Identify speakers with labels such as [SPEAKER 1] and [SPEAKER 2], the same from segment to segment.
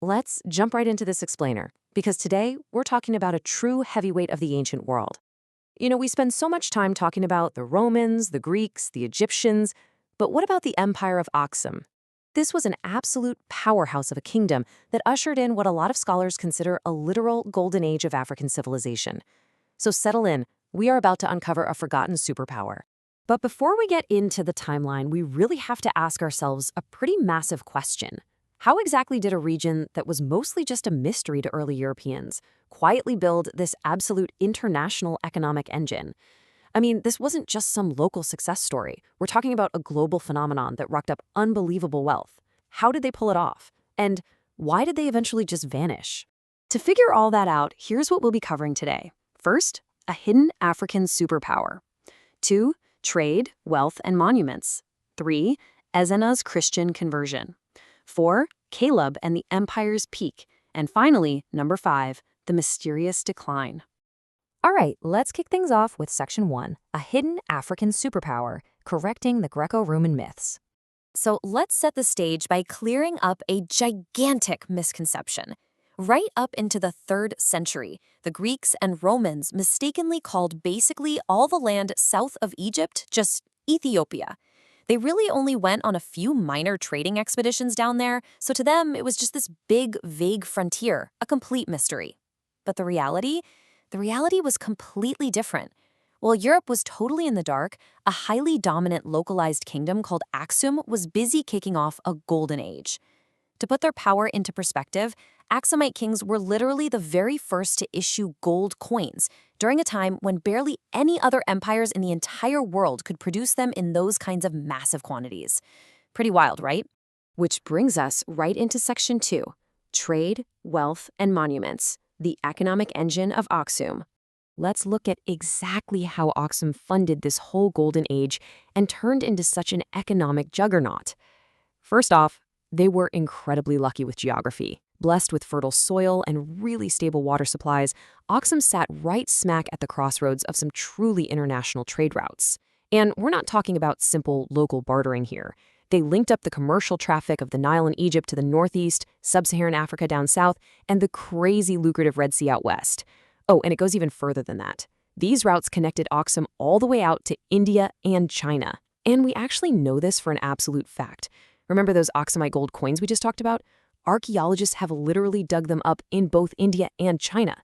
[SPEAKER 1] Let's jump right into this explainer, because today we're talking about a true heavyweight of the ancient world. We spend so much time talking about the Romans, the Greeks, the Egyptians, but what about the Empire of Aksum? This was an absolute powerhouse of a kingdom that ushered in what a lot of scholars consider a literal golden age of African civilization. So settle in, we are about to uncover a forgotten superpower. But before we get into the timeline, we really have to ask ourselves a pretty massive question. How exactly did a region that was mostly just a mystery to early Europeans quietly build this absolute international economic engine? I mean, this wasn't just some local success story. We're talking about a global phenomenon that racked up unbelievable wealth. How did they pull it off? And why did they eventually just vanish? To figure all that out, here's what we'll be covering today. First, a hidden African superpower. 2, trade, wealth, and monuments. 3, Ezena's Christian conversion. 4, Caleb and the empire's peak. And finally, number 5, the mysterious decline. All right, let's kick things off with Section 1, a hidden African superpower, correcting the Greco-Roman myths. So let's set the stage by clearing up a gigantic misconception. Right up into the 3rd century, the Greeks and Romans mistakenly called basically all the land south of Egypt just Ethiopia. They really only went on a few minor trading expeditions down there, so to them it was just this big, vague frontier, a complete mystery. But the reality was completely different. While Europe was totally in the dark, a highly dominant localized kingdom called Axum was busy kicking off a golden age. To put their power into perspective, Aksumite kings were literally the very first to issue gold coins during a time when barely any other empires in the entire world could produce them in those kinds of massive quantities. Pretty wild, right? Which brings us right into Section 2, trade, wealth, and monuments, the economic engine of Axum. Let's look at exactly how Axum funded this whole golden age and turned into such an economic juggernaut. First off, they were incredibly lucky with geography. Blessed with fertile soil and really stable water supplies, Axum sat right smack at the crossroads of some truly international trade routes. And we're not talking about simple local bartering here. They linked up the commercial traffic of the Nile in Egypt to the northeast, sub-Saharan Africa down south, and the crazy lucrative Red Sea out west. Oh, and it goes even further than that. These routes connected Axum all the way out to India and China. And we actually know this for an absolute fact. Remember those Aksumite gold coins we just talked about? Archaeologists have literally dug them up in both India and China.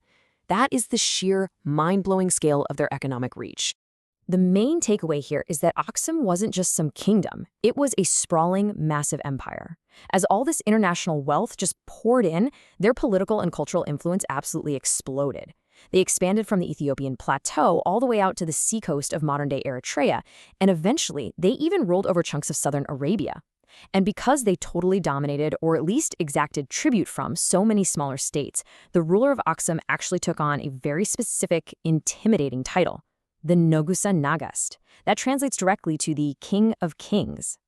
[SPEAKER 1] That is the sheer, mind-blowing scale of their economic reach. The main takeaway here is that Axum wasn't just some kingdom. It was a sprawling, massive empire. As all this international wealth just poured in, their political and cultural influence absolutely exploded. They expanded from the Ethiopian plateau all the way out to the seacoast of modern-day Eritrea, and eventually they even ruled over chunks of southern Arabia. And because they totally dominated, or at least exacted tribute from, so many smaller states, the ruler of Axum actually took on a very specific, intimidating title, the Nogusa Nagast. That translates directly to the King of Kings.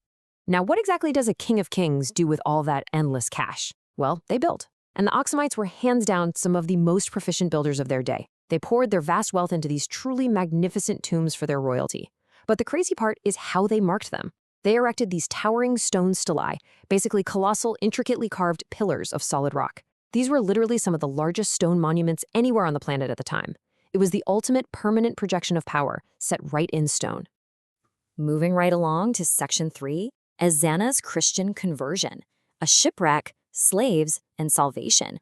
[SPEAKER 1] Now, what exactly does a King of Kings do with all that endless cash? Well, they built. And the Axumites were hands down some of the most proficient builders of their day. They poured their vast wealth into these truly magnificent tombs for their royalty. But the crazy part is how they marked them. They erected these towering stone stelae, basically colossal, intricately carved pillars of solid rock. These were literally some of the largest stone monuments anywhere on the planet at the time. It was the ultimate permanent projection of power, set right in stone. Moving right along to Section 3, Ezena's Christian conversion, a shipwreck, slaves, and salvation.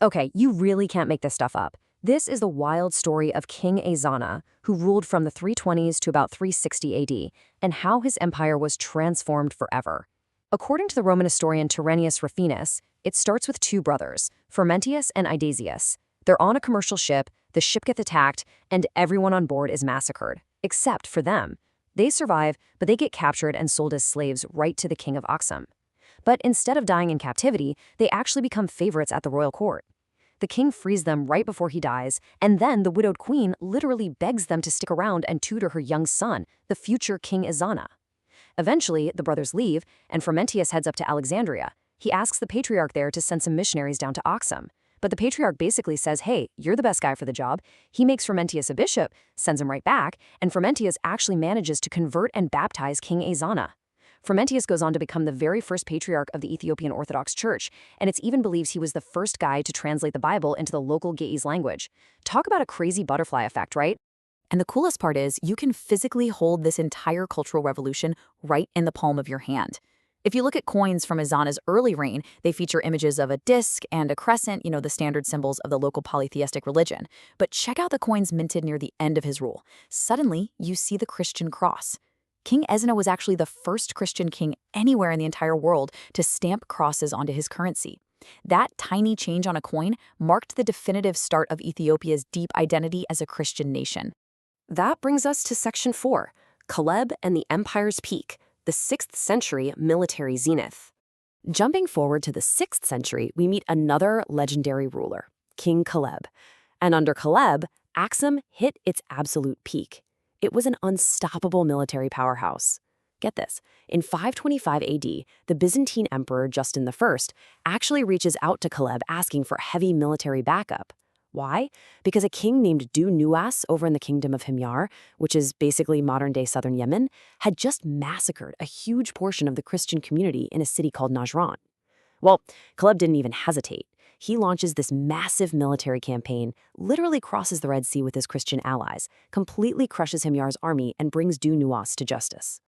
[SPEAKER 1] Okay, you really can't make this stuff up. This is the wild story of King Ezana, who ruled from the 320s to about 360 AD, and how his empire was transformed forever. According to the Roman historian Turennius Rufinus, it starts with 2 brothers, Frumentius and Idasius. They're on a commercial ship, the ship gets attacked, and everyone on board is massacred, except for them. They survive, but they get captured and sold as slaves right to the king of Axum. But instead of dying in captivity, they actually become favorites at the royal court. The king frees them right before he dies, and then the widowed queen literally begs them to stick around and tutor her young son, the future King Ezana. Eventually, the brothers leave, and Frumentius heads up to Alexandria. He asks the patriarch there to send some missionaries down to Axum. But the patriarch basically says, hey, you're the best guy for the job. He makes Frumentius a bishop, sends him right back, and Frumentius actually manages to convert and baptize King Ezana.
[SPEAKER 2] Frumentius goes on to become the very first patriarch of the Ethiopian Orthodox Church, and it's even believes he was the first guy to translate the Bible into the local Ge'ez language. Talk about a crazy butterfly effect, right?
[SPEAKER 3] And the coolest part is you can physically hold this entire cultural revolution right in the palm of your hand. If you look at coins from Ezana's early reign, they feature images of a disc and a crescent, the standard symbols of the local polytheistic religion. But check out the coins minted near the end of his rule. Suddenly, you see the Christian cross. King Ezana was actually the first Christian king anywhere in the entire world to stamp crosses onto his currency. That tiny change on a coin marked the definitive start of Ethiopia's deep identity as a Christian nation.
[SPEAKER 1] That brings us to Section 4, Caleb and the Empire's Peak, the 6th century military zenith. Jumping forward to the 6th century, we meet another legendary ruler, King Caleb. And under Caleb, Axum hit its absolute peak. It was an unstoppable military powerhouse. Get this, in 525 AD, the Byzantine Emperor Justin I actually reaches out to Caleb asking for heavy military backup. Why? Because a king named Du Nuwas over in the Kingdom of Himyar, which is basically modern-day southern Yemen, had just massacred a huge portion of the Christian community in a city called Najran. Well, Caleb didn't even hesitate. He launches this massive military campaign, literally crosses the Red Sea with his Christian allies, completely crushes Himyar's army, and brings Du Nuwas to justice.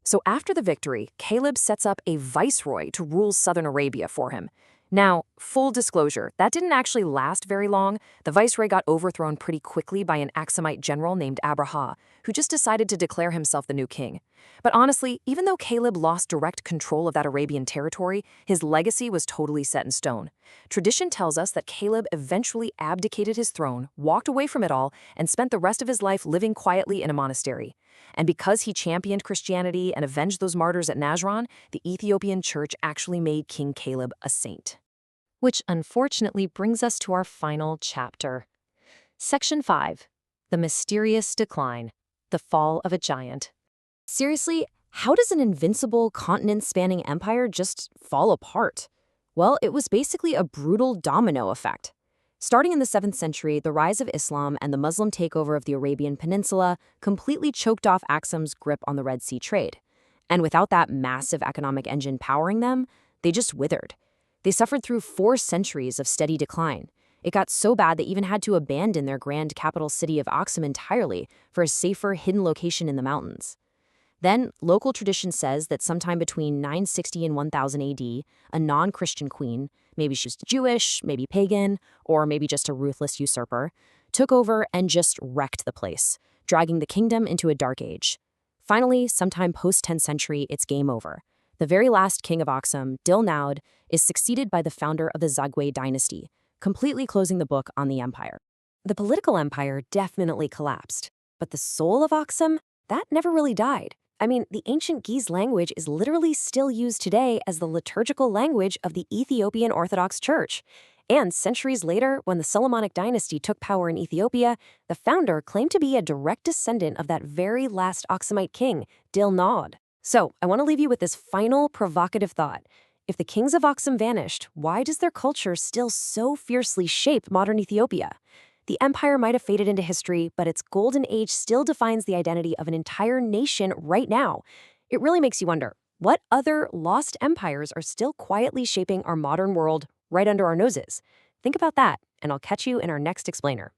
[SPEAKER 1] So after the victory, Caleb sets up a viceroy to rule southern Arabia for him. Now, full disclosure, that didn't actually last very long. The viceroy got overthrown pretty quickly by an Axumite general named Abraha, who just decided to declare himself the new king. But honestly, even though Caleb lost direct control of that Arabian territory, his legacy was totally set in stone. Tradition tells us that Caleb eventually abdicated his throne, walked away from it all, and spent the rest of his life living quietly in a monastery. And because he championed Christianity and avenged those martyrs at Najran, the Ethiopian church actually made King Caleb a saint. Which unfortunately brings us to our final chapter. Section 5. The Mysterious Decline. The Fall of a Giant. Seriously, how does an invincible, continent-spanning empire just fall apart? Well, it was basically a brutal domino effect. Starting in the 7th century, the rise of Islam and the Muslim takeover of the Arabian Peninsula completely choked off Axum's grip on the Red Sea trade. And without that massive economic engine powering them, they just withered. They suffered through 4 centuries of steady decline. It got so bad they even had to abandon their grand capital city of Axum entirely for a safer, hidden location in the mountains. Then, local tradition says that sometime between 960 and 1000 AD, a non-Christian queen, maybe she was Jewish, maybe pagan, or maybe just a ruthless usurper, took over and just wrecked the place, dragging the kingdom into a dark age. Finally, sometime post-10th century, it's game over. The very last king of Axum, Dilnaud, is succeeded by the founder of the Zagwe dynasty, completely closing the book on the empire. The political empire definitely collapsed, but the soul of Axum, that never really died. I mean, the ancient Ge'ez language is literally still used today as the liturgical language of the Ethiopian Orthodox Church. And centuries later, when the Solomonic dynasty took power in Ethiopia, the founder claimed to be a direct descendant of that very last Axumite king, Dilnaud. So, I want to leave you with this final provocative thought. If the kings of Axum vanished, why does their culture still so fiercely shape modern Ethiopia? The empire might have faded into history, but its golden age still defines the identity of an entire nation right now. It really makes you wonder, what other lost empires are still quietly shaping our modern world right under our noses? Think about that, and I'll catch you in our next explainer.